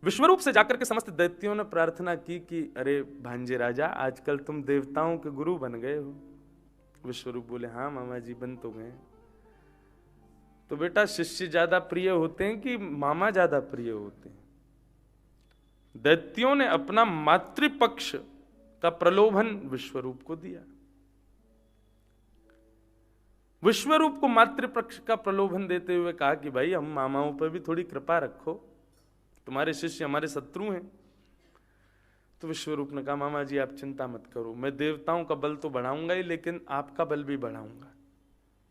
विश्वरूप से जाकर के समस्त दैत्यों ने प्रार्थना की कि अरे भांजे राजा, आजकल तुम देवताओं के गुरु बन गए हो। विश्वरूप बोले, हाँ मामा जी बन तो गए। तो बेटा, शिष्य ज्यादा प्रिय होते हैं कि मामा ज्यादा प्रिय होते हैं? दैत्यों ने अपना मातृपक्ष का प्रलोभन विश्वरूप को दिया। विश्वरूप को मातृपक्ष का प्रलोभन देते हुए कहा कि भाई, हम मामाओं पर भी थोड़ी कृपा रखो, तुम्हारे शिष्य हमारे शत्रु हैं। तो विश्वरूप ने कहा, मामा जी आप चिंता मत करो, मैं देवताओं का बल तो बढ़ाऊंगा ही, लेकिन आपका बल भी बढ़ाऊंगा।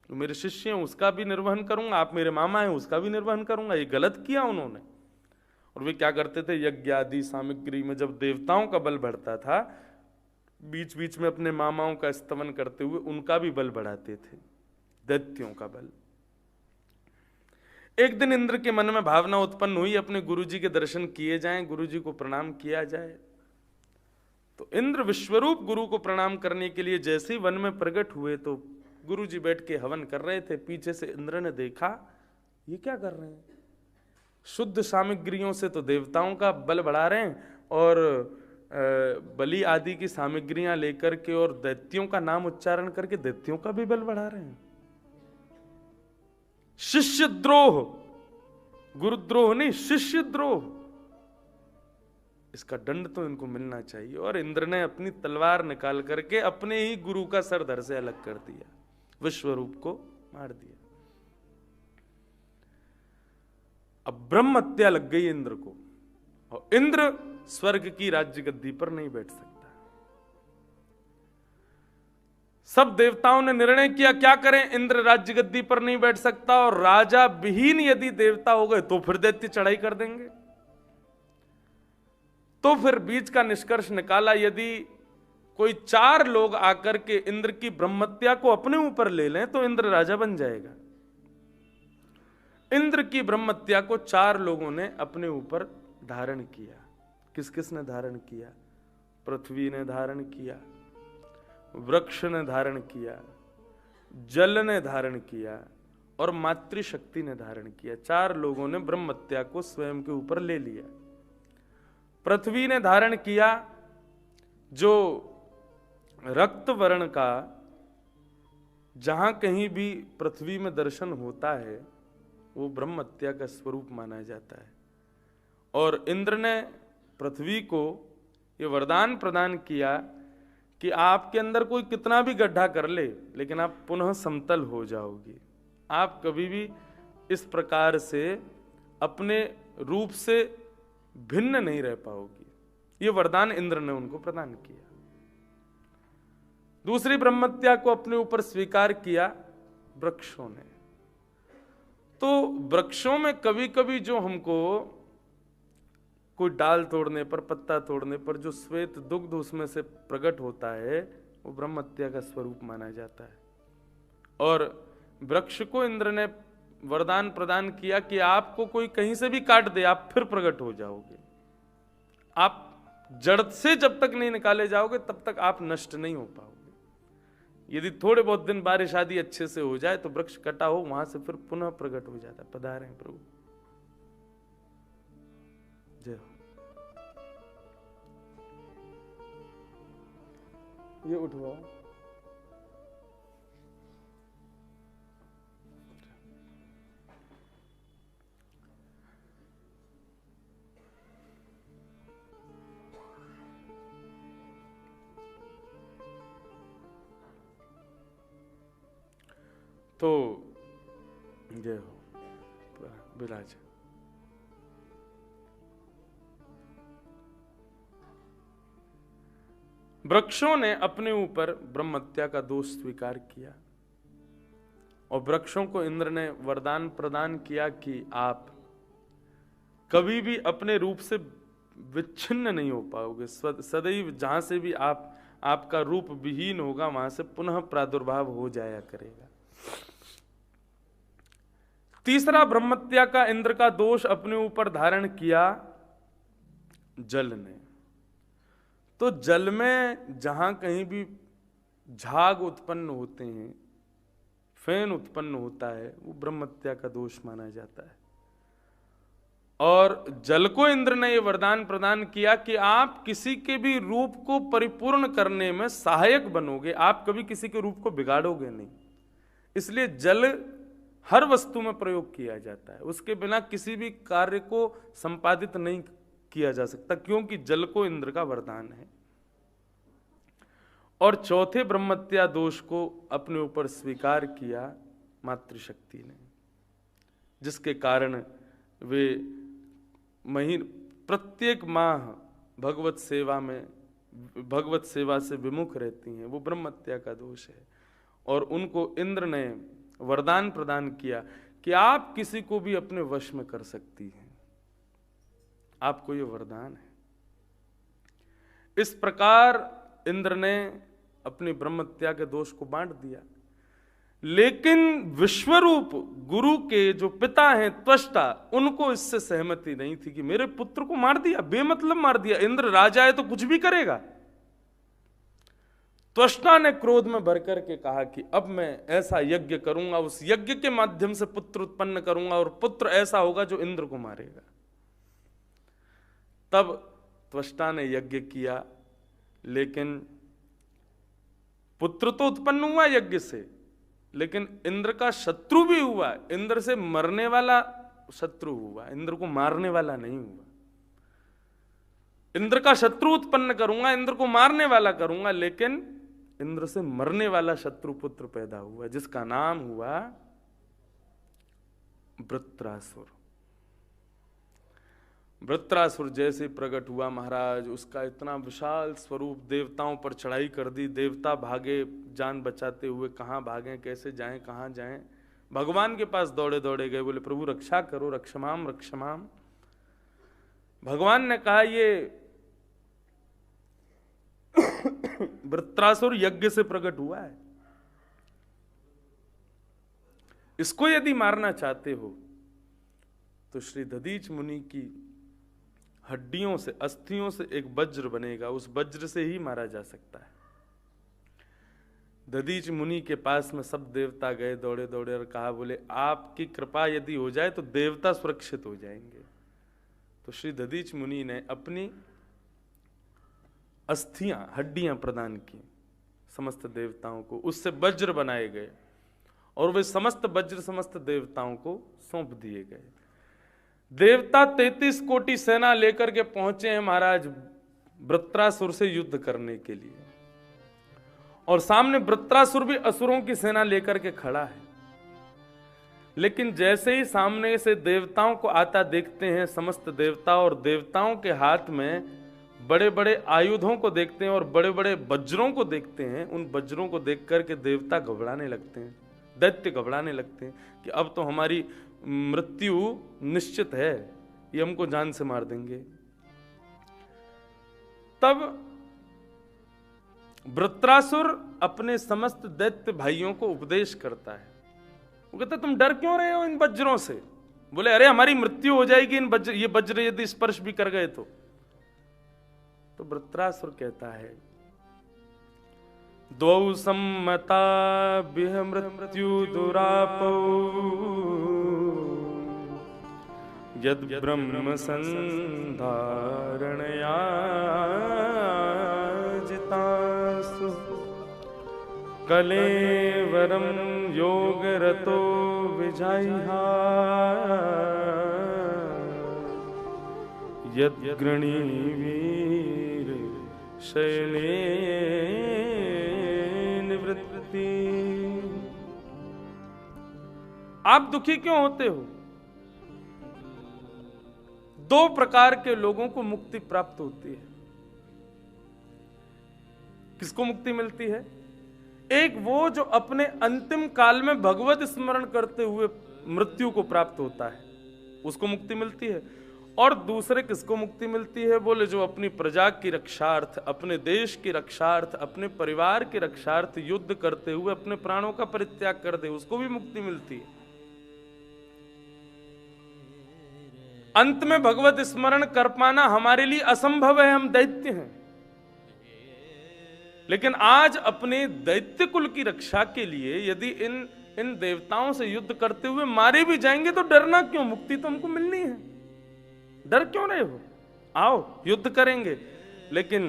तो मेरे शिष्य हैं उसका भी निर्वहन करूंगा, आप मेरे मामा हैं उसका भी निर्वहन करूंगा। ये गलत किया उन्होंने। और वे क्या करते थे, यज्ञ आदि सामग्री में जब देवताओं का बल बढ़ता था, बीच बीच में अपने मामाओं का स्तवन करते हुए उनका भी बल बढ़ाते थे, दैत्यों का बल। एक दिन इंद्र के मन में भावना उत्पन्न हुई, अपने गुरुजी के दर्शन किए जाएं, गुरुजी को प्रणाम किया जाए। तो इंद्र विश्वरूप गुरु को प्रणाम करने के लिए जैसे ही वन में प्रकट हुए, तो गुरुजी बैठ के हवन कर रहे थे। पीछे से इंद्र ने देखा, ये क्या कर रहे हैं? शुद्ध सामग्रियों से तो देवताओं का बल बढ़ा रहे हैं, और बलि आदि की सामग्रियां लेकर के और दैत्यों का नाम उच्चारण करके दैत्यों का भी बल बढ़ा रहे हैं। शिष्य द्रोह, गुरुद्रोह नहीं, शिष्य द्रोह, इसका दंड तो इनको मिलना चाहिए। और इंद्र ने अपनी तलवार निकाल करके अपने ही गुरु का सर धड़ से अलग कर दिया, विश्वरूप को मार दिया। अब ब्रह्म हत्या लग गई इंद्र को, और इंद्र स्वर्ग की राज्य गद्दी पर नहीं बैठ सकता। सब देवताओं ने निर्णय किया, क्या करें, इंद्र राज्य गद्दी पर नहीं बैठ सकता, और राजा विहीन यदि देवता हो गए तो फिर दैत्य चढ़ाई कर देंगे। तो फिर बीच का निष्कर्ष निकाला, यदि कोई 4 लोग आकर के इंद्र की ब्रह्मत्या को अपने ऊपर ले लें तो इंद्र राजा बन जाएगा। इंद्र की ब्रह्मत्या को 4 लोगों ने अपने ऊपर धारण किया। किस किस ने धारण किया? पृथ्वी ने धारण किया, वृक्ष ने धारण किया, जल ने धारण किया, और मातृशक्ति ने धारण किया। 4 लोगों ने ब्रह्मत्या को स्वयं के ऊपर ले लिया। पृथ्वी ने धारण किया, जो रक्त वर्ण का जहां कहीं भी पृथ्वी में दर्शन होता है वो ब्रह्मत्या का स्वरूप माना जाता है। और इंद्र ने पृथ्वी को ये वरदान प्रदान किया कि आपके अंदर कोई कितना भी गड्ढा कर ले, लेकिन आप पुनः समतल हो जाओगे। आप कभी भी इस प्रकार से अपने रूप से भिन्न नहीं रह पाओगी। ये वरदान इंद्र ने उनको प्रदान किया। दूसरी ब्रह्मत्या को अपने ऊपर स्वीकार किया वृक्षों ने। तो वृक्षों में कभी कभी जो हमको कोई डाल तोड़ने पर, पत्ता तोड़ने पर जो श्वेत दुग्ध उसमें से प्रकट होता है, वो ब्रह्मत्या का स्वरूप माना जाता है। और वृक्ष को इंद्र ने वरदान प्रदान किया कि आपको कोई कहीं से भी काट दे, आप फिर प्रकट हो जाओगे। आप जड़ से जब तक नहीं निकाले जाओगे तब तक आप नष्ट नहीं हो पाओगे। यदि थोड़े बहुत दिन बारिश आदि अच्छे से हो जाए तो वृक्ष कटा हो वहां से फिर पुनः प्रकट हो जाता है। पधारे प्रभु, जय हो। ये उठवाओ। तो जय हो, विराज। वृक्षों ने अपने ऊपर ब्रह्मत्या का दोष स्वीकार किया, और वृक्षों को इंद्र ने वरदान प्रदान किया कि आप कभी भी अपने रूप से विच्छिन्न नहीं हो पाओगे। सदैव जहां से भी आपका रूप विहीन होगा वहां से पुनः प्रादुर्भाव हो जाया करेगा। तीसरा ब्रह्मत्या का इंद्र का दोष अपने ऊपर धारण किया जल ने। तो जल में जहां कहीं भी झाग उत्पन्न होते हैं, फेन उत्पन्न होता है, वो ब्रह्मत्या का दोष माना जाता है। और जल को इंद्र ने यह वरदान प्रदान किया कि आप किसी के भी रूप को परिपूर्ण करने में सहायक बनोगे, आप कभी किसी के रूप को बिगाड़ोगे नहीं। इसलिए जल हर वस्तु में प्रयोग किया जाता है, उसके बिना किसी भी कार्य को संपादित नहीं किया जा सकता, क्योंकि जल को इंद्र का वरदान है। और चौथे ब्रह्मत्या दोष को अपने ऊपर स्वीकार किया मातृशक्ति ने, जिसके कारण वे प्रत्येक माह भगवत सेवा से विमुख रहती हैं। वो ब्रह्मत्या का दोष है। और उनको इंद्र ने वरदान प्रदान किया कि आप किसी को भी अपने वश में कर सकती हैं, आपको ये वरदान है। इस प्रकार इंद्र ने अपनी ब्रह्मत्या के दोष को बांट दिया। लेकिन विश्वरूप गुरु के जो पिता हैं, त्वष्टा, उनको इससे सहमति नहीं थी कि मेरे पुत्र को मार दिया, बेमतलब मार दिया। इंद्र राजा है तो कुछ भी करेगा। त्वष्टा ने क्रोध में भर करके कहा कि अब मैं ऐसा यज्ञ करूंगा, उस यज्ञ के माध्यम से पुत्र उत्पन्न करूंगा और पुत्र ऐसा होगा जो इंद्र को मारेगा। तब त्वष्टा ने यज्ञ किया, लेकिन पुत्र तो उत्पन्न हुआ यज्ञ से, लेकिन इंद्र का शत्रु भी हुआ। इंद्र से मरने वाला शत्रु हुआ, इंद्र को मारने वाला नहीं हुआ। इंद्र का शत्रु उत्पन्न करूंगा, इंद्र को मारने वाला करूंगा, लेकिन इंद्र से मरने वाला शत्रु पुत्र पैदा हुआ, जिसका नाम हुआ वृत्रासुर। वृत्रासुर जैसे प्रकट हुआ महाराज, उसका इतना विशाल स्वरूप, देवताओं पर चढ़ाई कर दी। देवता भागे जान बचाते हुए, कहाँ भागें, कैसे जाएं, कहाँ जाएं। भगवान के पास दौड़े दौड़े गए, बोले प्रभु रक्षा करो, रक्षमाम रक्षमाम। भगवान ने कहा ये वृत्रासुर यज्ञ से प्रकट हुआ है, इसको यदि मारना चाहते हो तो श्री दधीच मुनि की हड्डियों से, अस्थियों से एक वज्र बनेगा, उस वज्र से ही मारा जा सकता है। दधीच मुनि के पास में सब देवता गए दौड़े दौड़े और कहा, बोले आपकी कृपा यदि हो जाए तो देवता सुरक्षित हो जाएंगे। तो श्री दधीच मुनि ने अपनी अस्थियां, हड्डियां प्रदान की समस्त देवताओं को, उससे वज्र बनाए गए और वे समस्त वज्र समस्त देवताओं को सौंप दिए गए। देवता 33 कोटि सेना लेकर के पहुंचे हैं महाराज वृत्रासुर से युद्ध करने के लिए, और सामने वृत्रासुर भी असुरों की सेना लेकर के खड़ा है। लेकिन जैसे ही सामने से देवताओं को आता देखते हैं समस्त देवता, और देवताओं के हाथ में बड़े बड़े आयुधों को देखते हैं और बड़े बड़े वज्रों को देखते हैं, उन वज्रों को देख करके देवता घबराने लगते हैं, दैत्य घबराने लगते हैं कि अब तो हमारी मृत्यु निश्चित है, ये हमको जान से मार देंगे। तब वृत्रासुर अपने समस्त दैत्य भाइयों को उपदेश करता है। वो कहता तुम डर क्यों रहे हो इन वज्रों से? बोले अरे हमारी मृत्यु हो जाएगी ये वज्र यदि स्पर्श भी कर गए तो वृत्रासुर कहता है, द्वौ सम्मता बिह मृत्यु दुरापौ यद ब्रह्म संधारणया जितासु कलेवरम योग रतो विजाइहा यद गृणी वीर शैले निवृत्ति। आप दुखी क्यों होते हो? दो प्रकार के लोगों को मुक्ति प्राप्त होती है। किसको मुक्ति मिलती है? एक वो जो अपने अंतिम काल में भगवत स्मरण करते हुए मृत्यु को प्राप्त होता है, उसको मुक्ति मिलती है। और दूसरे किसको मुक्ति मिलती है? बोले जो अपनी प्रजा की रक्षार्थ, अपने देश की रक्षार्थ, अपने परिवार की रक्षार्थ युद्ध करते हुए अपने प्राणों का परित्याग कर दे, उसको भी मुक्ति मिलती है। अंत में भगवत स्मरण कर पाना हमारे लिए असंभव है, हम दैत्य हैं। लेकिन आज अपने दैत्य कुल की रक्षा के लिए यदि इन देवताओं से युद्ध करते हुए मारे भी जाएंगे तो डरना क्यों? मुक्ति तो हमको मिलनी है। डर क्यों रहे हो? आओ युद्ध करेंगे। लेकिन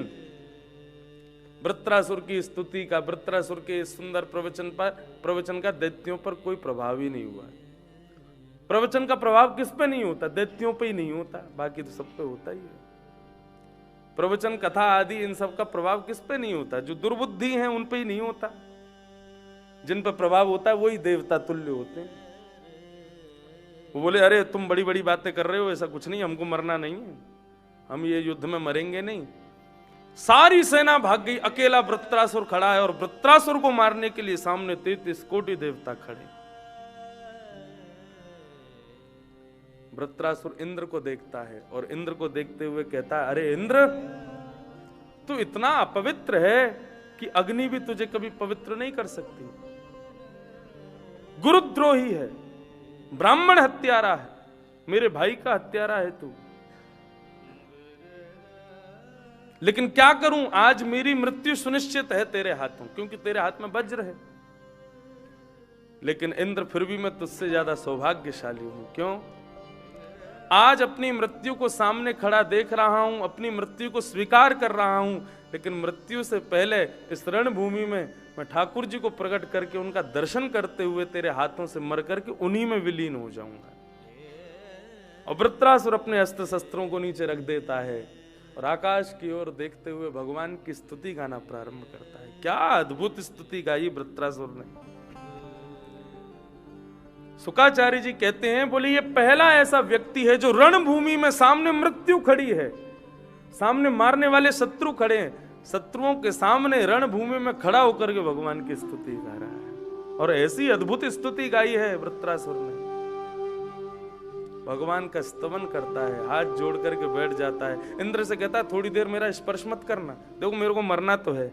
वृत्रासुर की स्तुति का, वृत्रासुर के सुंदर प्रवचन का दैत्यों पर कोई प्रभाव ही नहीं हुआ। प्रवचन का प्रभाव किस पे नहीं होता? दैत्यों पे ही नहीं होता, बाकी तो सब पे होता ही है। प्रवचन, कथा आदि इन सब का प्रभाव किस पे नहीं होता? जो दुर्बुद्धि हैं उन पे ही नहीं होता। जिन पर प्रभाव होता है वही देवता तुल्य होते हैं। वो बोले अरे तुम बड़ी बड़ी बातें कर रहे हो, ऐसा कुछ नहीं, हमको मरना नहीं है, हम ये युद्ध में मरेंगे नहीं। सारी सेना भाग गई, अकेला वृत्रासुर खड़ा है और वृत्रासुर को मारने के लिए सामने 33 कोटि देवता खड़े। वृत्रासुर इंद्र को देखता है और इंद्र को देखते हुए कहता है, अरे इंद्र, तू इतना अपवित्र है कि अग्नि भी तुझे कभी पवित्र नहीं कर सकती। गुरुद्रोही है, ब्राह्मण हत्यारा है, मेरे भाई का हत्यारा है तू। लेकिन क्या करूं, आज मेरी मृत्यु सुनिश्चित है तेरे हाथों, क्योंकि तेरे हाथ में वज्र है। लेकिन इंद्र, फिर भी मैं तुझसे ज्यादा सौभाग्यशाली हूं। क्यों? आज अपनी मृत्यु को सामने खड़ा देख रहा हूं, अपनी मृत्यु को स्वीकार कर रहा हूं, लेकिन मृत्यु से पहले इस रणभूमि में मैं ठाकुर जी को प्रकट करके उनका दर्शन करते हुए तेरे हाथों से मर करके उन्हीं में विलीन हो जाऊंगा। और वृत्रासुर अपने अस्त्र शस्त्रों को नीचे रख देता है और आकाश की ओर देखते हुए भगवान की स्तुति गाना प्रारंभ करता है। क्या अद्भुत स्तुति गाई वृत्रासुर ने। शुकाचार्य जी कहते हैं, बोले ये पहला ऐसा व्यक्ति है जो रणभूमि में सामने मृत्यु खड़ी है, सामने मारने वाले शत्रु खड़े हैं, शत्रुओं के सामने रणभूमि में खड़ा होकर के भगवान की स्तुति गा रहा है। और ऐसी अद्भुत स्तुति गाई है वृत्रासुर ने। भगवान का स्तवन करता है, हाथ जोड़ करके बैठ जाता है। इंद्र से कहता है, थोड़ी देर मेरा स्पर्श मत करना, देखो मेरे को मरना तो है,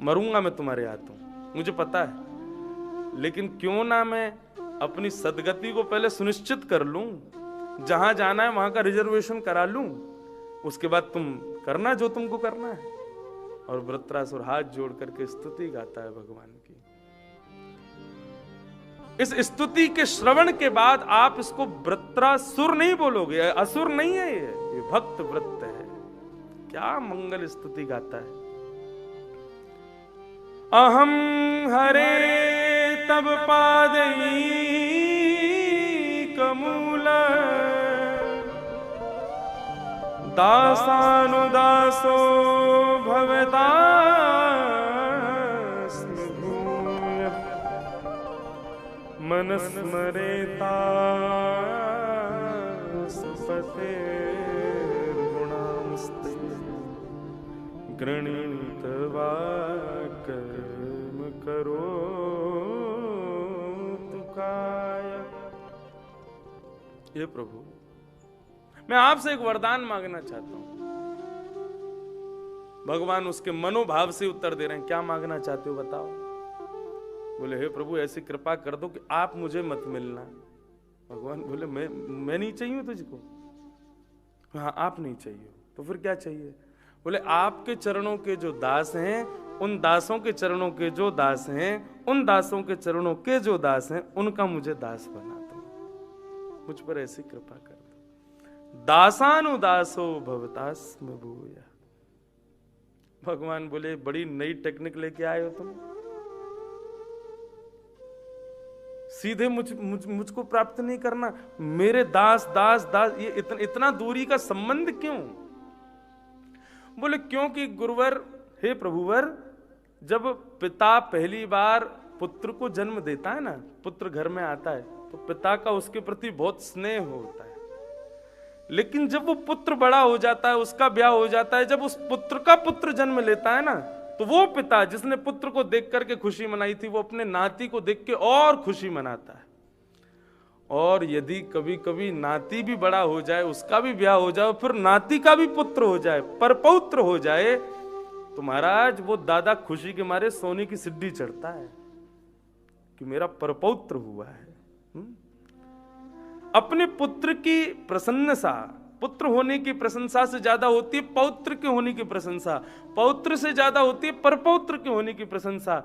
मरूंगा मैं तुम्हारे हाथों, मुझे पता है, लेकिन क्यों ना मैं अपनी सदगति को पहले सुनिश्चित कर लूं, जहां जाना है वहां का रिजर्वेशन करा लूं, उसके बाद तुम करना जो तुमको करना है। और वृत्रासुर हाथ जोड़ करके स्तुति गाता है भगवान की। इस स्तुति के श्रवण के बाद आप इसको वृत्रासुर नहीं बोलोगे, असुर नहीं है, ये भक्त वृत्त है। क्या मंगल स्तुति गाता है। अहम हरे तब पादई कमूल दासानुदासो भवता मनस्मरेता सुपते गुणांस्ते गृणीतवा कर्म करो तुकाय। ये प्रभु, मैं आपसे एक वरदान मांगना चाहता हूं। भगवान उसके मनोभाव से उत्तर दे रहे हैं। क्या मांगना चाहते हो बताओ? बोले, हे प्रभु ऐसी कृपा कर दो कि आप मुझे मत मिलना। भगवान बोले, मैं नहीं चाहिए तुझको? हाँ, आप नहीं चाहिए, तो फिर क्या चाहिए? बोले, आपके चरणों के जो दास हैं, उन दासों के चरणों के जो दास हैं, उन दासों के चरणों के जो दास हैं, उनका मुझे दास बना दो, मुझ पर ऐसी कृपा कर दो। दासानुदासो भवतास्म भूया। भगवान बोले, बड़ी नई टेक्निक लेके आए हो तुम, सीधे मुझको प्राप्त नहीं करना, मेरे दास दास दास, ये इतना दूरी का संबंध क्यों? बोले, क्योंकि गुरुवर, हे प्रभुवर, जब पिता पहली बार पुत्र को जन्म देता है ना, पुत्र घर में आता है, तो पिता का उसके प्रति बहुत स्नेह होता है। लेकिन जब वो पुत्र बड़ा हो जाता है, उसका ब्याह हो जाता है, जब उस पुत्र का पुत्र जन्म लेता है ना, तो वो पिता जिसने पुत्र को देख करके खुशी मनाई थी, वो अपने नाती को देख के और खुशी मनाता है। और यदि कभी कभी नाती भी बड़ा हो जाए, उसका भी ब्याह हो जाए, फिर नाती का भी पुत्र हो जाए, परपौत्र हो जाए, तो महाराज वो दादा खुशी के मारे सोने की सिड्डी चढ़ता है कि मेरा परपौत्र हुआ है। अपने पुत्र की प्रसन्नता, पुत्र होने की प्रशंसा से ज्यादा होती है पौत्र के होने की प्रशंसा, पौत्र से ज्यादा होती है परपौत्र के होने की प्रशंसा।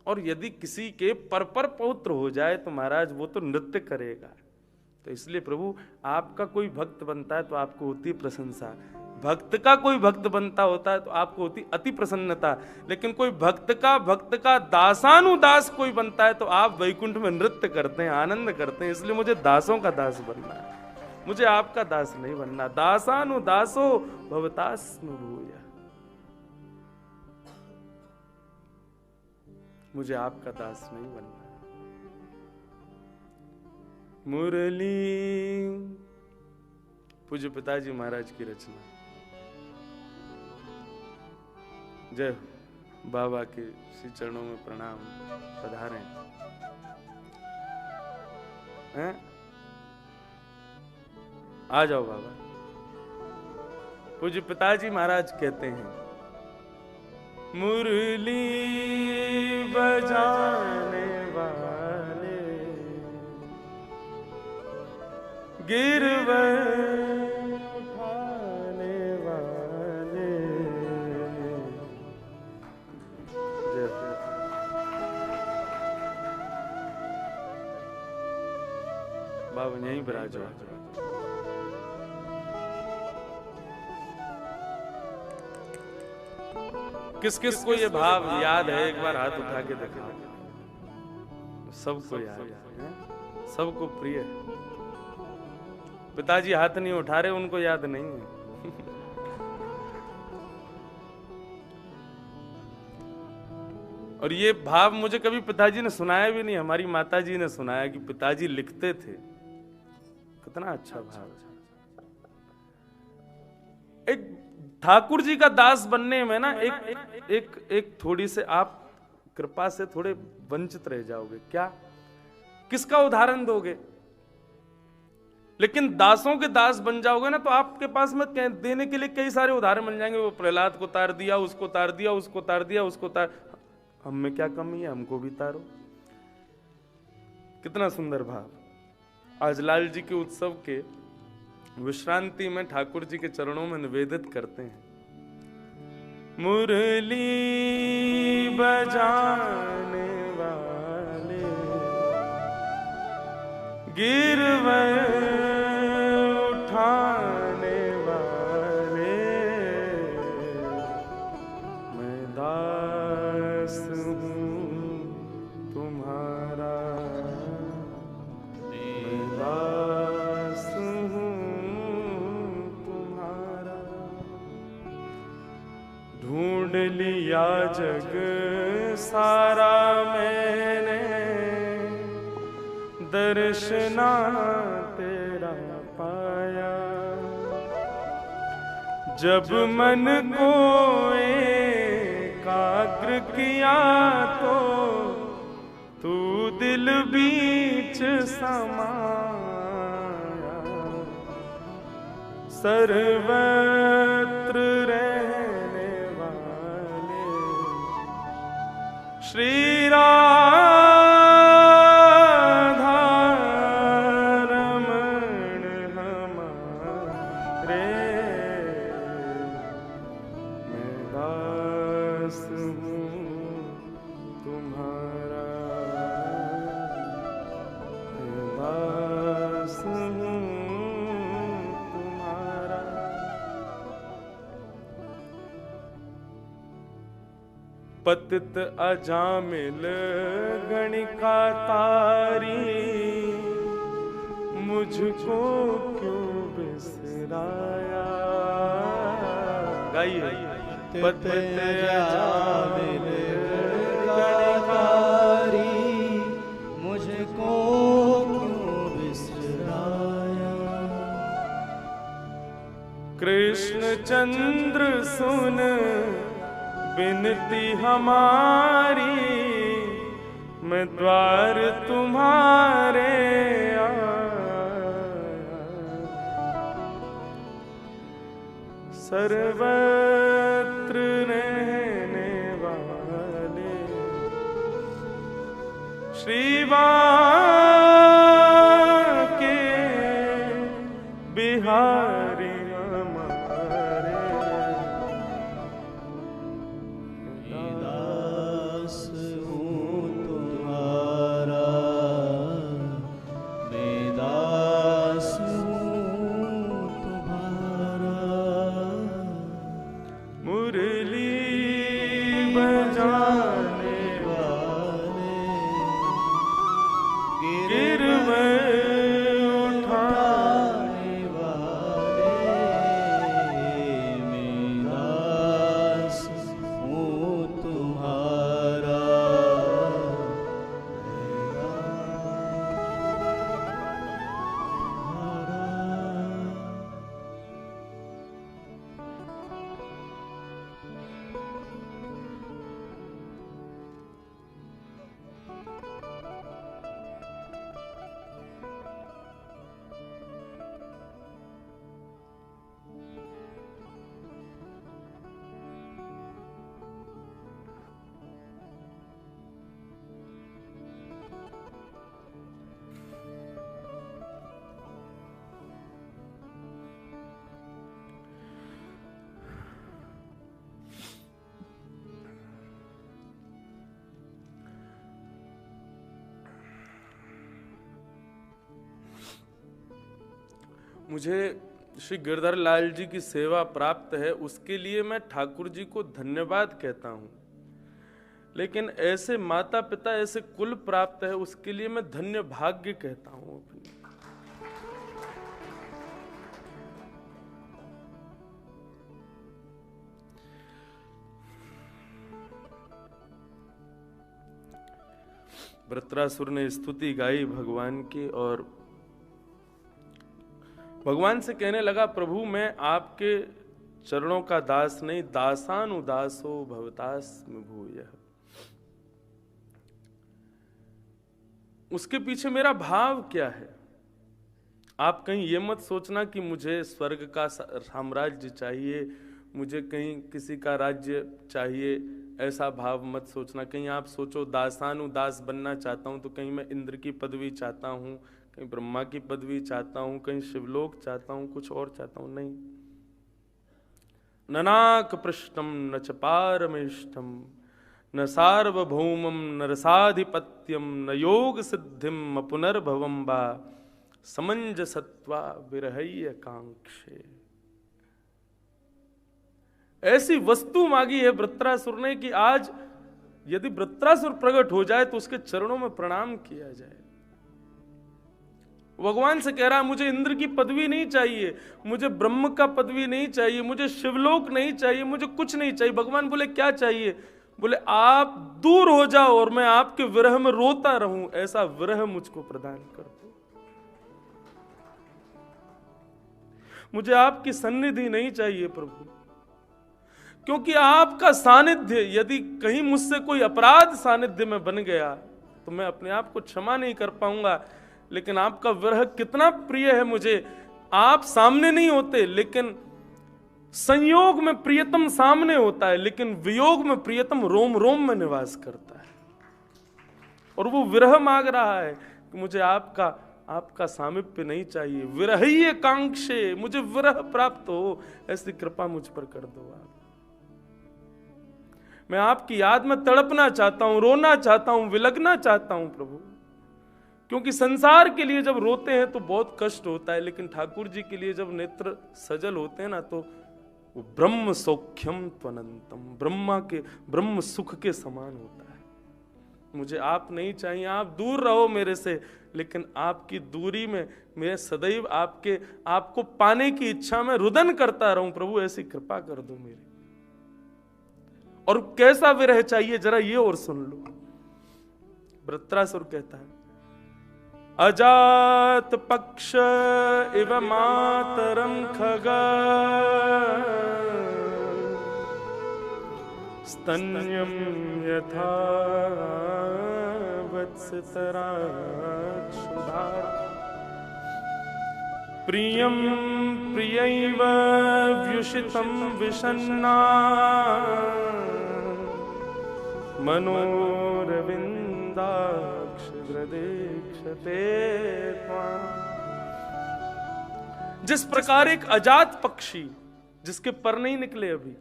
और यदि किसी के पर पौत्र हो जाए तो महाराज वो तो नृत्य करेगा, तो इसलिए प्रभु आपका कोई भक्त बनता है तो आपको होती प्रशंसा, भक्त का कोई भक्त बनता होता है तो आपको होती अति प्रसन्नता। लेकिन कोई भक्त का दासानुदास कोई बनता है तो आप वैकुंठ में नृत्य करते हैं, आनंद करते हैं। इसलिए मुझे दासों का दास बनना है, मुझे आपका दास नहीं बनना। दासानुदासो भवतास्नुभूय, मुझे आपका दास नहीं बनना। मुरली पूज्य पिताजी महाराज की रचना। जय हो। बाबा के श्री चरणों में प्रणाम, पधारें हैं? आ जाओ बाबा। पूज्य पिताजी महाराज कहते हैं, मुरली बजाने वाले गिरवर उठाने वाले। बाबा यहीं विराज हो। किस किस को ये भाव याद है? एक बार हाथ उठा के देखा। सबको याद है, सबको प्रिय है। पिताजी हाथ नहीं उठा रहे, उनको याद नहीं है। और ये भाव मुझे कभी पिताजी ने सुनाया भी नहीं, हमारी माताजी ने सुनाया कि पिताजी लिखते थे। कितना अच्छा भाव है। एक ठाकुर जी का दास बनने में ना एक थोड़ी से आप कृपा से थोड़े वंचित रह जाओगे। क्या, किसका उदाहरण दोगे? लेकिन दासों के दास बन जाओगे ना तो आपके पास में देने के लिए कई सारे उदाहरण बन जाएंगे। वो प्रहलाद को तार दिया, उसको तार दिया, उसको तार दिया, उसको तार। हम में क्या कमी है? हमको भी तारो। कितना सुंदर भाव। आज लाल जी के उत्सव के विश्रांति में ठाकुर जी के चरणों में निवेदित करते हैं, मुरली बजाने वाले गिरवर उठाने वाले, मैं दास हूँ तुम्हारा, मैं दास हूँ तुम्हारा। ढूंढ लिया जग सारा मैंने, दर्शना तेरा पाया। जब मन को एकाग्र किया तो तू दिल बीच समाया। सर्वत्र रहने वाले श्री राधा रमण हमारे, मैं दास हूँ तुम्हारा, मैं दास हूँ तुम्हारा। पतित अजामिल गणिका तारी, मुझको क्यों बिसराया। गाइए। पतित अजामिल गणिका तारी, मुझको क्यों बिसराया। कृष्ण चंद्र सुन बिनती हमारी, मैं द्वार तुम्हारे आया। सर्वत्र रहने वाले श्री के बिहारी मुझे श्री गिरधर लाल जी की सेवा प्राप्त है, उसके लिए मैं ठाकुर जी को धन्यवाद कहता हूँ। लेकिन ऐसे माता पिता, ऐसे कुल प्राप्त है, उसके लिए मैं धन्य भाग्य कहता हूँ अपनी। वृत्रासुर ने स्तुति गाई भगवान की और भगवान से कहने लगा, प्रभु मैं आपके चरणों का दास नहीं, दासानुदासो भवतास्मि भूयः। उसके पीछे मेरा भाव क्या है? आप कहीं ये मत सोचना कि मुझे स्वर्ग का साम्राज्य चाहिए, मुझे कहीं किसी का राज्य चाहिए, ऐसा भाव मत सोचना। कहीं आप सोचो दासानुदास बनना चाहता हूं तो कहीं मैं इंद्र की पदवी चाहता हूं, कहीं ब्रह्मा की पदवी चाहता हूं, कहीं शिवलोक चाहता हूं, कुछ और चाहता हूं, नहीं। ननाक पृष्ठम न च पारमेष्ठम न सार्वभौमम न रसाधिपत्यम न योग सिद्धिम पुनर्भवम वा समंजसत्वा विरहय्य कांक्षे। ऐसी वस्तु मांगी है वृत्रासुर ने कि आज यदि वृत्रासुर प्रकट हो जाए तो उसके चरणों में प्रणाम किया जाए। भगवान से कह रहा है, मुझे इंद्र की पदवी नहीं चाहिए, मुझे ब्रह्म का पदवी नहीं चाहिए, मुझे शिवलोक नहीं चाहिए, मुझे कुछ नहीं चाहिए। भगवान बोले क्या चाहिए? बोले आप दूर हो जाओ और मैं आपके विरह में रोता रहूं, ऐसा विरह मुझको प्रदान कर दो। मुझे आपकी सन्निधि नहीं चाहिए प्रभु, क्योंकि आपका सानिध्य, यदि कहीं मुझसे कोई अपराध सानिध्य में बन गया तो मैं अपने आप को क्षमा नहीं कर पाऊंगा। लेकिन आपका विरह कितना प्रिय है मुझे। आप सामने नहीं होते, लेकिन संयोग में प्रियतम सामने होता है, लेकिन वियोग में प्रियतम रोम रोम में निवास करता है। और वो विरह मांग रहा है कि मुझे आपका सामीप्य नहीं चाहिए, विरहय्य कांक्षे, मुझे विरह प्राप्त हो, ऐसी कृपा मुझ पर कर दो आप। मैं आपकी याद में तड़पना चाहता हूं, रोना चाहता हूं, विलगना चाहता हूं प्रभु। क्योंकि संसार के लिए जब रोते हैं तो बहुत कष्ट होता है, लेकिन ठाकुर जी के लिए जब नेत्र सजल होते हैं ना, तो वो ब्रह्म सौख्यम त्वनंतम, ब्रह्म सुख के समान होता है। मुझे आप नहीं चाहिए, आप दूर रहो मेरे से, लेकिन आपकी दूरी में मैं सदैव आपको पाने की इच्छा में रुदन करता रहूं प्रभु, ऐसी कृपा कर दो मेरी। और कैसा विरह चाहिए जरा ये और सुन लो। वृत्रासुर कहता है, अजात पक्ष इव मातरम खगा स्तन्यम यथा वत्सतरा क्षुधार प्रियम प्रियैव व्युषितम विषन्ना मनोरविंदाक्ष हृदीक्षते त्वां। जिस प्रकार एक अजात पक्षी जिसके पर नहीं निकले अभी,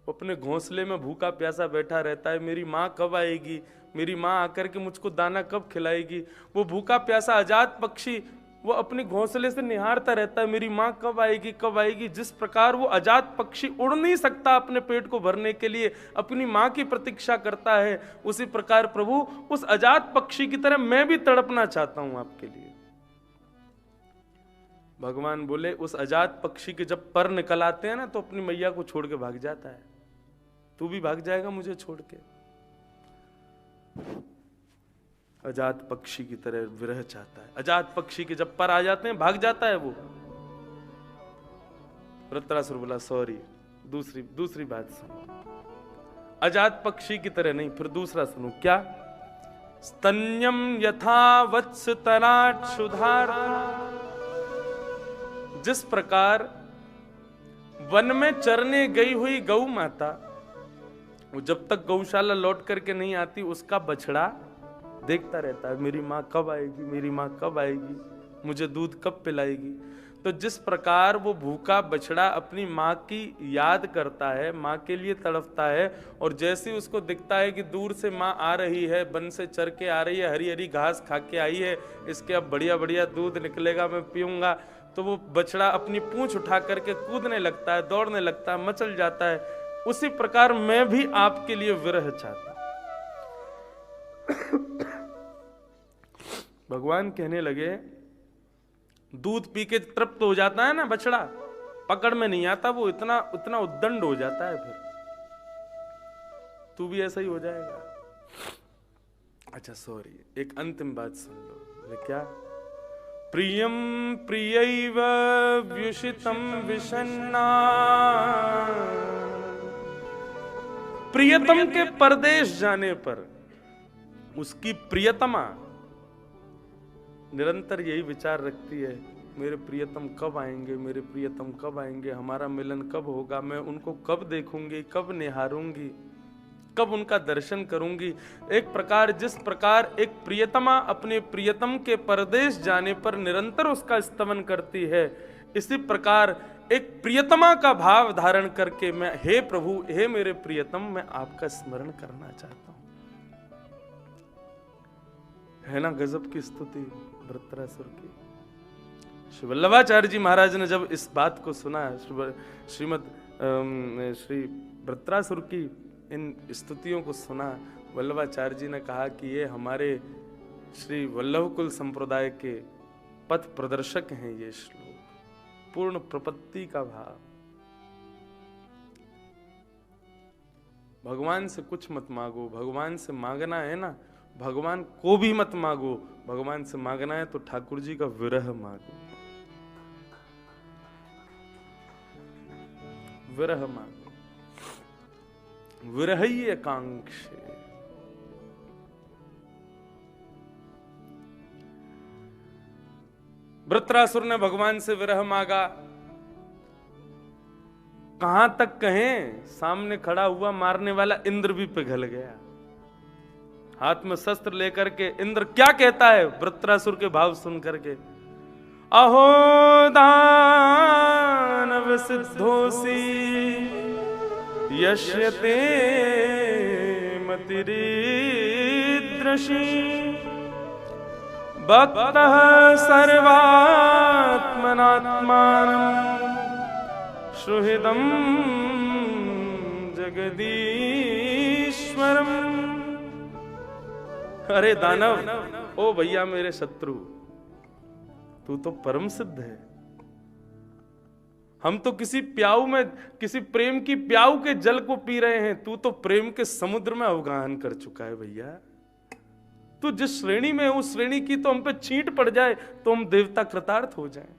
वो अपने घोंसले में भूखा प्यासा बैठा रहता है, मेरी माँ कब आएगी, मेरी माँ आकर के मुझको दाना कब खिलाएगी। वो भूखा प्यासा अजात पक्षी वो अपने घोंसले से निहारता रहता है, मेरी माँ कब आएगी कब आएगी। जिस प्रकार वो अजात पक्षी उड़ नहीं सकता अपने पेट को भरने के लिए, अपनी माँ की प्रतीक्षा करता है, उसी प्रकार प्रभु उस अजात पक्षी की तरह मैं भी तड़पना चाहता हूं आपके लिए। भगवान बोले, उस अजात पक्षी के जब पर निकल आते हैं ना, तो अपनी मैया को छोड़ के भाग जाता है। तू भी भाग जाएगा मुझे छोड़ के? अजात पक्षी की तरह विरह चाहता है। अजात पक्षी के जब पर आ जाते हैं भाग जाता है वो। वृत्रासुर बोला, सॉरी, दूसरी बात सुनो। अजात पक्षी की तरह नहीं, फिर दूसरा सुनो। क्या? स्तन्यम यथा वत्स तराट क्षुधार। जिस प्रकार वन में चरने गई हुई गौ माता, वो जब तक गौशाला लौट करके नहीं आती, उसका बछड़ा देखता रहता है, मेरी माँ कब आएगी, मेरी माँ कब आएगी, मुझे दूध कब पिलाएगी। तो जिस प्रकार वो भूखा बछड़ा अपनी माँ की याद करता है, माँ के लिए तड़पता है, और जैसे ही उसको दिखता है कि दूर से माँ आ रही है, वन से चर के आ रही है, हरी हरी घास खा के आई है, इसके अब बढ़िया बढ़िया दूध निकलेगा, मैं पीऊंगा, तो वो बछड़ा अपनी पूंछ उठा करके कूदने लगता है, दौड़ने लगता है, मचल जाता है। उसी प्रकार मैं भी आपके लिए विरह चाहता हूं। भगवान कहने लगे, दूध पी के तृप्त हो जाता है ना बछड़ा, पकड़ में नहीं आता, वो इतना उतना उद्दंड हो जाता है, फिर तू भी ऐसा ही हो जाएगा। अच्छा सॉरी, एक अंतिम बात सुन लो। ये क्या? प्रियम प्रियैव व्युषितम विषन्ना। प्रियतम के परदेश जाने पर उसकी प्रियतमा निरंतर यही विचार रखती है, मेरे प्रियतम कब आएंगे, मेरे प्रियतम कब आएंगे, हमारा मिलन कब होगा, मैं उनको कब देखूंगी, कब निहारूंगी, कब उनका दर्शन करूंगी। एक प्रकार जिस प्रकार एक प्रियतमा अपने प्रियतम के परदेश जाने पर निरंतर उसका स्तमन करती है, इसी प्रकार एक प्रियतमा का भाव धारण करके मैं, हे प्रभु, हे मेरे प्रियतम, मैं आपका स्मरण करना चाहता हूं। है ना गजब की स्तुति वृत्रासुर की। श्री वल्लभाचार्य जी महाराज ने जब इस बात को सुना, श्री वृत्रासुर की इन स्तुतियों को सुना, वल्लभाचार्य जी ने कहा कि ये हमारे श्री वल्लभकुल संप्रदाय के पथ प्रदर्शक हैं ये श्लोक। पूर्ण प्रपत्ति का भाव। भगवान से कुछ मत मांगो, भगवान से मांगना है ना, भगवान को भी मत मांगो, भगवान से मांगना है तो ठाकुर जी का विरह मांगो, विरह मांगो। विरही एकांक्षे। वृत्रासुर ने भगवान से विरह मांगा। कहां तक कहें, सामने खड़ा हुआ मारने वाला इंद्र भी पिघल गया। हाथ में शस्त्र लेकर के इंद्र क्या कहता है वृत्रासुर के भाव सुन करके, अहो दानव सिद्धोसी यश्यते मतिरीदृशी भक्तः सर्वात्मनात्मानं सुहृदं जगदीश्वरम्। अरे दानव, ओ भैया मेरे शत्रु, तू तो परम सिद्ध है। हम तो किसी प्याऊ में, किसी प्रेम की प्याऊ के जल को पी रहे हैं, तू तो प्रेम के समुद्र में अवगाहन कर चुका है भैया। तू जिस श्रेणी में है उस श्रेणी की तो हम पे छींट पड़ जाए तो हम देवता कृतार्थ हो जाएं।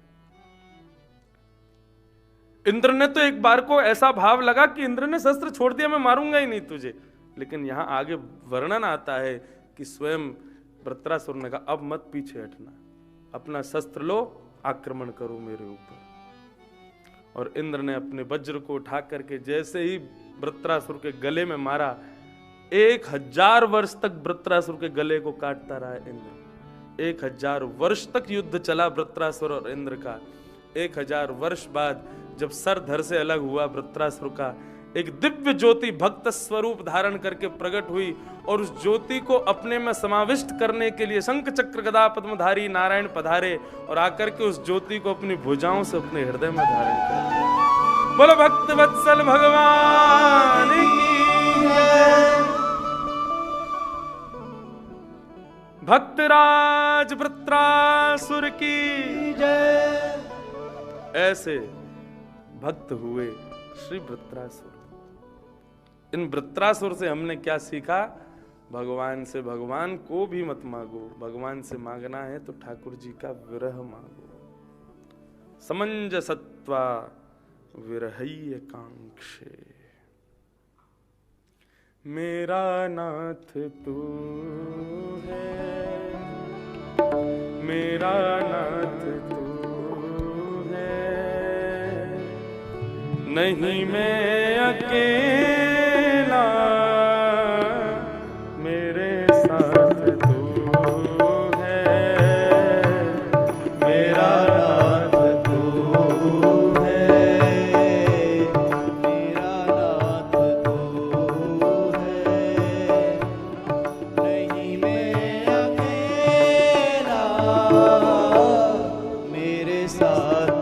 इंद्र ने तो एक बार को ऐसा भाव लगा कि इंद्र ने शस्त्र छोड़ दिया, मैं मारूंगा ही नहीं तुझे। लेकिन यहां आगे वर्णन आता है कि स्वयं वृत्रासुर ने कहा, अब मत पीछे हटना, अपना शस्त्र लो, आक्रमण करो मेरे ऊपर। और इंद्र ने अपने वज्र को उठा करके जैसे ही वृत्रासुर के गले में मारा, 1000 वर्ष तक वृत्रासुर के गले को काटता रहा इंद्र। 1000 वर्ष तक युद्ध चला वृत्रासुर और इंद्र का। 1000 वर्ष बाद जब सर धड़ से अलग हुआ वृत्रासुर का, एक दिव्य ज्योति भक्त स्वरूप धारण करके प्रकट हुई और उस ज्योति को अपने में समाविष्ट करने के लिए शंख चक्र गदा पद्मधारी नारायण पधारे और आकर के उस ज्योति को अपनी भुजाओं से अपने हृदय में धारण कर। बोलो भक्त वत्सल भगवान की जय। भक्तराज वृत्रासुर की जय। ऐसे भक्त हुए श्री वृत्रासुर। इन वृत्रासुर से हमने क्या सीखा? भगवान से भगवान को भी मत मांगो, भगवान से मांगना है तो ठाकुर जी का विरह मांगो। समंजसत्वा विरही एकांक्षे। मेरा नाथ तू है, मेरा नाथ तू है, नहीं मैं अकेला, मेरे साथ तू है। मेरा नाथ तू है, मेरा नाथ तू है, नहीं मैं अकेला, मेरे साथ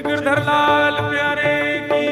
गिरधर लाल प्यारे की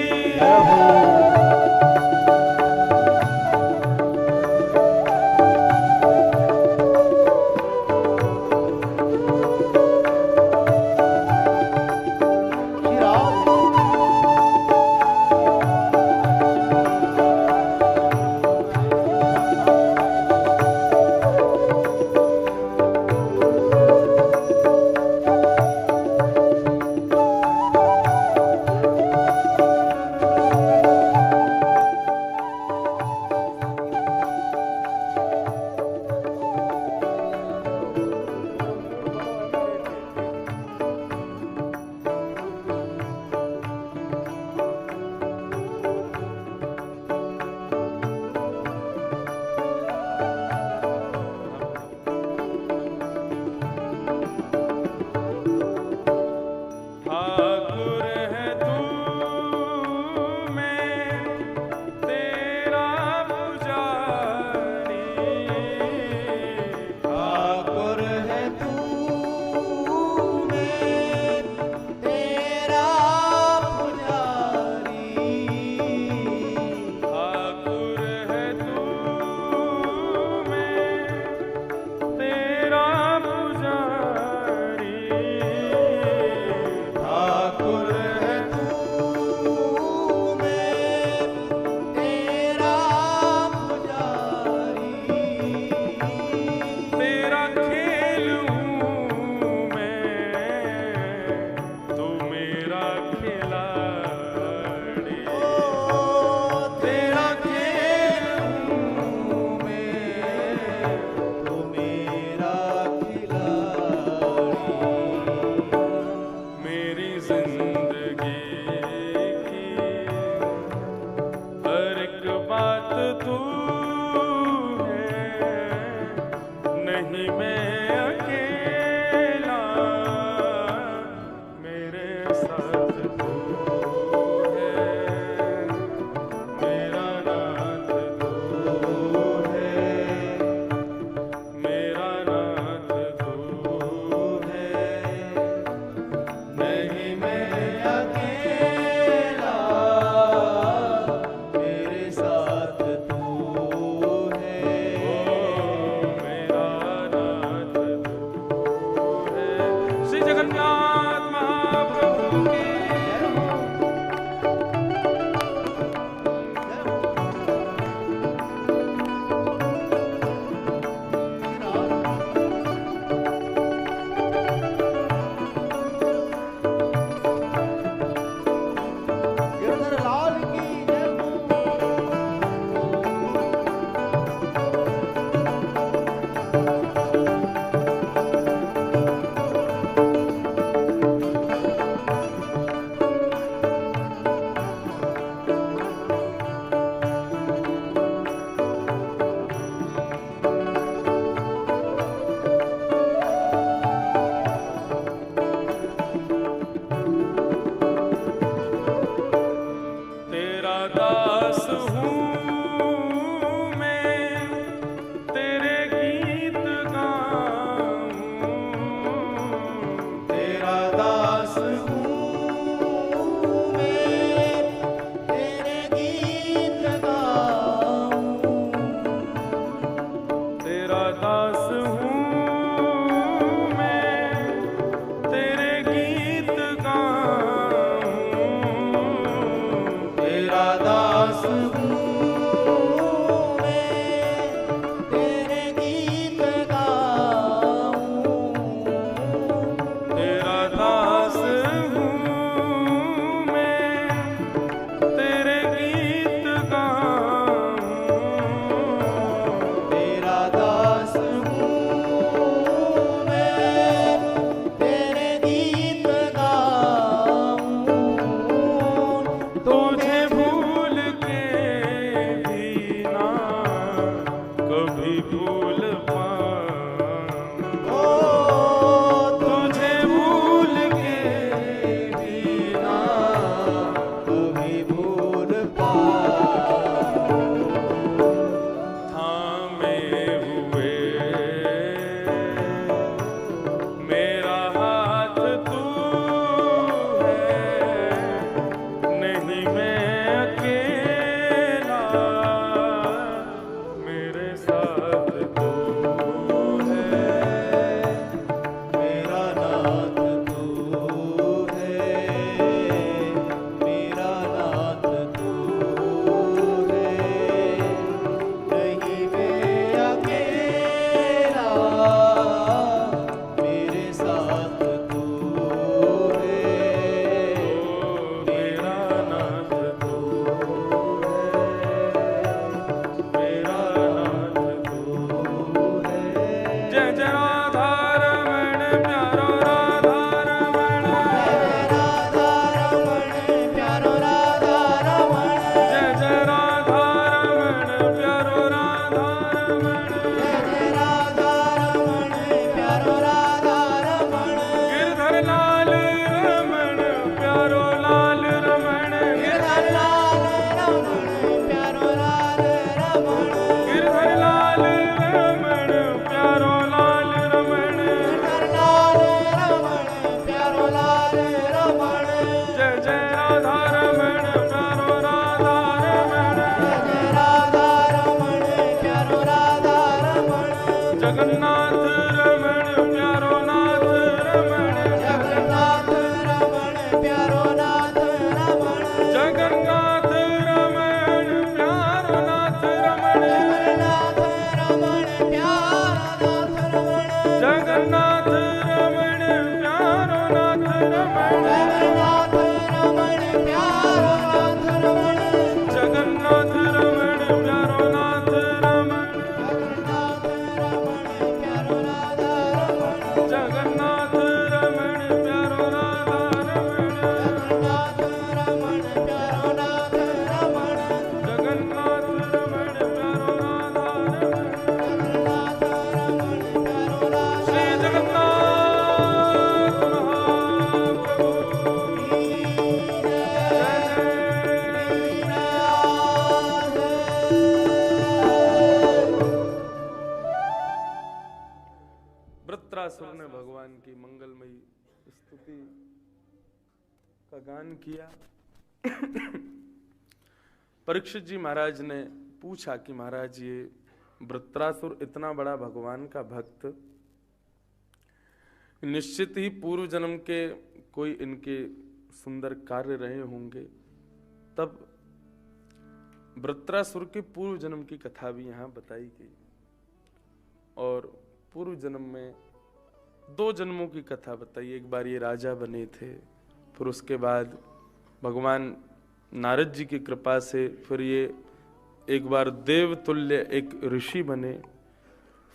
जगन्नाथ महाप्रभु की नाथ रमण प्यारो नाथ रमण जगन्नाथ रमण प्यारो नाथ जगन्नाथ रमण प्यारो नाथ श्री जगन्नाथ महाप्रभु वृत्रासुर ने भगवान की मंगलमयी स्तुति का गान किया। परीक्षित जी महाराज ने पूछा कि महाराज ये वृत्रासुर इतना बड़ा भगवान का भक्त, निश्चित ही पूर्व जन्म के कोई इनके सुंदर कार्य रहे होंगे। तब वृत्रासुर के पूर्व जन्म की कथा भी यहाँ बताई गई और पूर्व जन्म में 2 जन्मों की कथा बताई। एक बार ये राजा बने थे, फिर उसके बाद भगवान नारद जी की कृपा से फिर ये एक बार देवतुल्य एक ऋषि बने,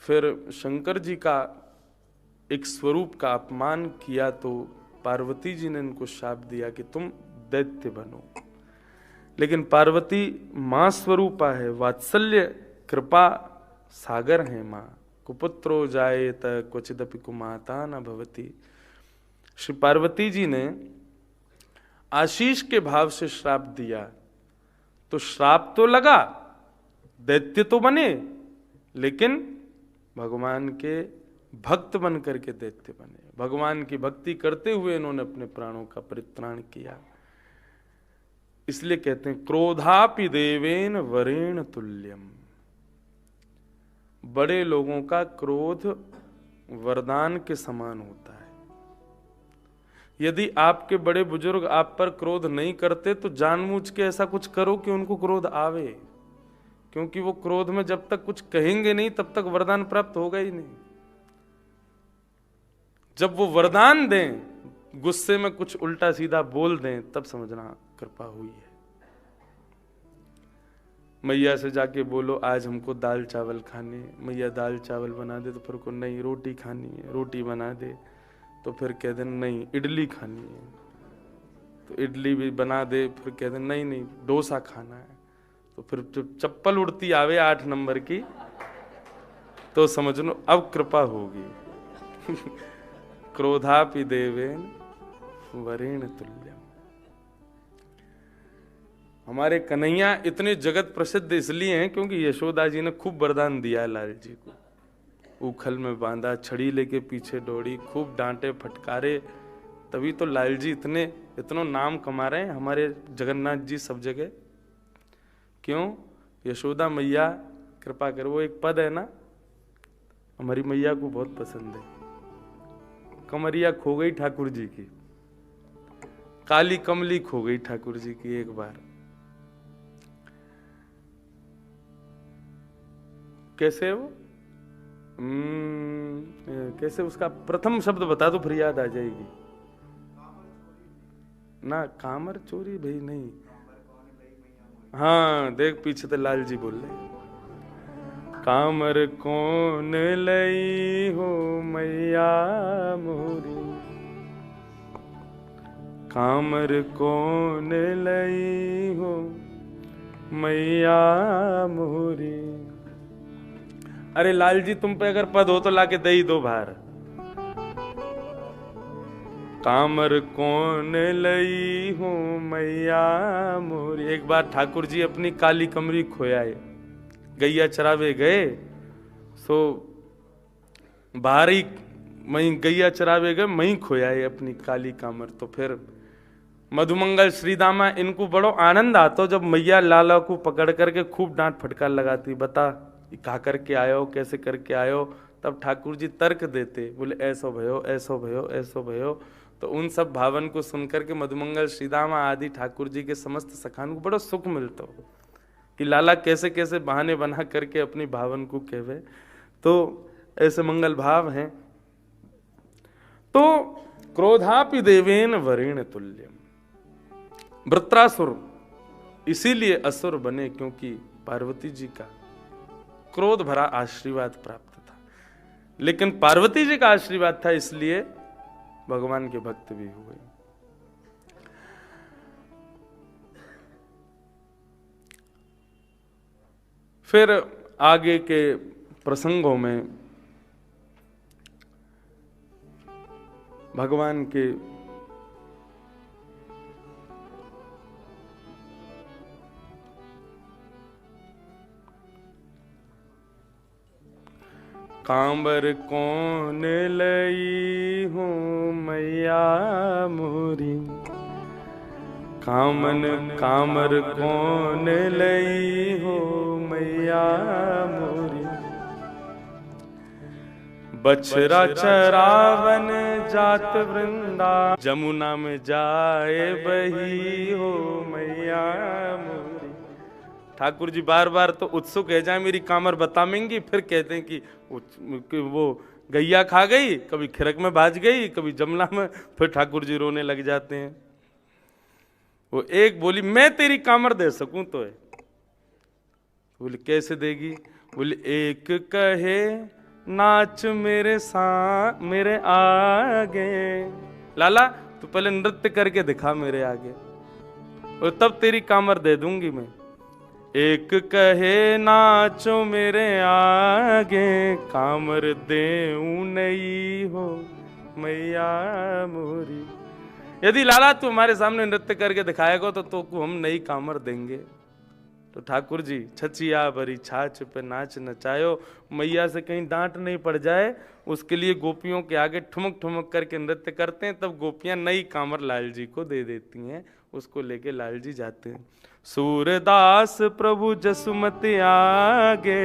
फिर शंकर जी का एक स्वरूप का अपमान किया तो पार्वती जी ने इनको शाप दिया कि तुम दैत्य बनो। लेकिन पार्वती मां स्वरूपा है, वात्सल्य कृपा सागर है मां। कुपुत्रो जायेत क्वचिदपि कुमाता न भवति। श्री पार्वती जी ने आशीष के भाव से श्राप दिया तो श्राप तो लगा, दैत्य तो बने, लेकिन भगवान के भक्त बन करके दैत्य बने। भगवान की भक्ति करते हुए इन्होंने अपने प्राणों का परित्राण किया। इसलिए कहते हैं क्रोधापि देवेन वरेण तुल्यम। बड़े लोगों का क्रोध वरदान के समान होता है। यदि आपके बड़े बुजुर्ग आप पर क्रोध नहीं करते तो जानबूझ के ऐसा कुछ करो कि उनको क्रोध आवे, क्योंकि वो क्रोध में जब तक कुछ कहेंगे नहीं तब तक वरदान प्राप्त होगा ही नहीं। जब वो वरदान दें, गुस्से में कुछ उल्टा सीधा बोल दें, तब समझना कृपा हुई है। मैया से जाके बोलो आज हमको दाल चावल खाने, मैया दाल चावल बना दे, तो फिर को नहीं रोटी खानी है, रोटी बना दे, तो फिर कह दे नहीं इडली खानी है, तो इडली भी बना दे, फिर कह दे नहीं नहीं डोसा खाना है, तो फिर जब चप्पल उड़ती आवे 8 नंबर की तो समझ लो अब कृपा होगी। क्रोधापि देवेन वरेण तुल्यम। हमारे कन्हैया इतने जगत प्रसिद्ध इसलिए हैं क्योंकि यशोदा जी ने खूब वरदान दिया है लाल जी को। उखल में बांधा, छड़ी लेके पीछे दौड़ी, खूब डांटे फटकारे, तभी तो लाल जी इतना नाम कमा रहे हैं हमारे जगन्नाथ जी सब जगह। क्यों? यशोदा मैया कृपा कर। वो एक पद है ना, हमारी मैया को बहुत पसंद है, कमरिया खो गई ठाकुर जी की, काली कमली खो गई ठाकुर जी की। एक बार कैसे वो कैसे उसका प्रथम शब्द बता दो फिर याद आ जाएगी ना। कामर चोरी भाई नहीं, हाँ देख पीछे तो लाल जी बोल रहे, कामर कौन लई हो मैया मोरी, कामर कौन लई हो मैया मोरी। अरे लाल जी तुम पे अगर पद हो तो लाके दे ही दो बाहर। कामर कौन लई हो मैया मोरी। एक बार ठाकुर जी अपनी काली कमरी खोयाए, गैया चरावे गए, सो बाहर ही मई गैया चरावे गए, मई खोयाए अपनी काली कामर। तो फिर मधुमंगल श्रीदामा इनको बड़ो आनंद आता जब मैया लाला को पकड़ करके खूब डांट फटकार लगाती, बता कहा करके आयो, कैसे करके आयो। तब ठाकुर जी तर्क देते, बोले ऐसो भयो ऐसो भयो ऐसो भयो। तो उन सब भावन को सुनकर के मधुमंगल श्रीदामा आदि ठाकुर जी के समस्त सखान को बड़ा सुख मिलता हो कि लाला कैसे कैसे बहाने बना करके अपनी भावन को कहवे। तो ऐसे मंगल भाव हैं। तो क्रोधापि देवेन वरेण तुल्यम। वृत्रासुर इसीलिए असुर बने क्योंकि पार्वती जी का क्रोध भरा आशीर्वाद प्राप्त था। लेकिन पार्वती जी का आशीर्वाद था इसलिए भगवान के भक्त भी हुए। फिर आगे के प्रसंगों में भगवान के कांबर कौन लई हूँ मैया मोरी, कामर कौन लई हो मैया मोरी, बछरा चरावन जात वृंदा, जमुना में जाए बही हो मैया मोरी। ठाकुर जी बार बार तो उत्सुक है जाए मेरी कामर बताएंगी, फिर कहते हैं कि वो गैया खा गई, कभी खिरक में भाज गई, कभी जमुना में, फिर ठाकुर जी रोने लग जाते हैं। वो एक बोली मैं तेरी कामर दे सकूं तो है, बोले कैसे देगी, बोले एक कहे नाच मेरे आगे, लाला तू पहले नृत्य करके दिखा मेरे आगे, और तब तेरी कामर दे दूंगी मैं। एक कहे नाचो मेरे आगे, कामर देऊं नहीं हो मैया मोरी। यदि लाला तू हमारे सामने नृत्य करके दिखाएगा तो हम नई कामर देंगे। तो ठाकुर जी छचिया भरी छाछ पे नाच नचायो, मैया से कहीं डांट नहीं पड़ जाए, उसके लिए गोपियों के आगे ठुमक ठुमक करके नृत्य करते हैं। तब गोपियां नई कामर लाल जी को दे देती हैं, उसको लेके लाल जी जाते हैं। सूरदास प्रभु जसुमति आगे,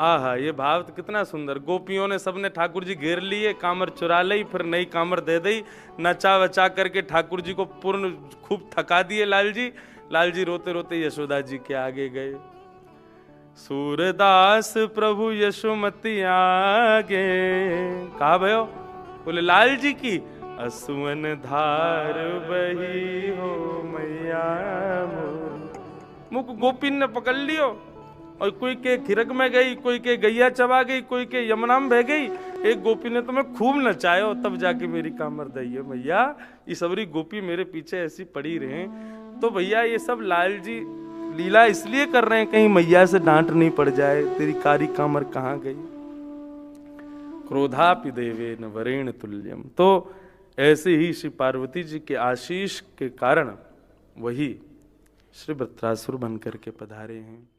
आहा ये भाव तो कितना सुंदर। गोपियों ने सबने ठाकुर जी घेर लिए, कामर चुरा ली, फिर नई कामर दे दी, नचा वचा करके ठाकुर जी को पूर्ण खूब थका दिए लाल जी। लाल जी रोते रोते यशोदा जी के आगे गए। सूरदास प्रभु यशोमति आगे, कहा भयो, बोले लाल जी की असुवन धार बही हो मैया मोरी। मुख गोपिन ने पकड़ लियो, और कोई के खिरक में गई, कोई के गैया चबा गई, कोई के यमुना में बह गई। एक गोपी ने तो मैं खूब नचायो, तब जाके मेरी कामर दइए मैया। ये सबरी गोपी मेरे पीछे ऐसी पड़ी रहे। तो भैया ये सब लाल जी लीला इसलिए कर रहे हैं कहीं मैया से डांट नहीं पड़ जाए, तेरी कारी कामर कहाँ गई। क्रोधापि देवेन वरेण तुल्यम। तो ऐसे ही श्री पार्वती जी के आशीष के कारण वही श्री वृत्रासुर बन करके पधारे हैं।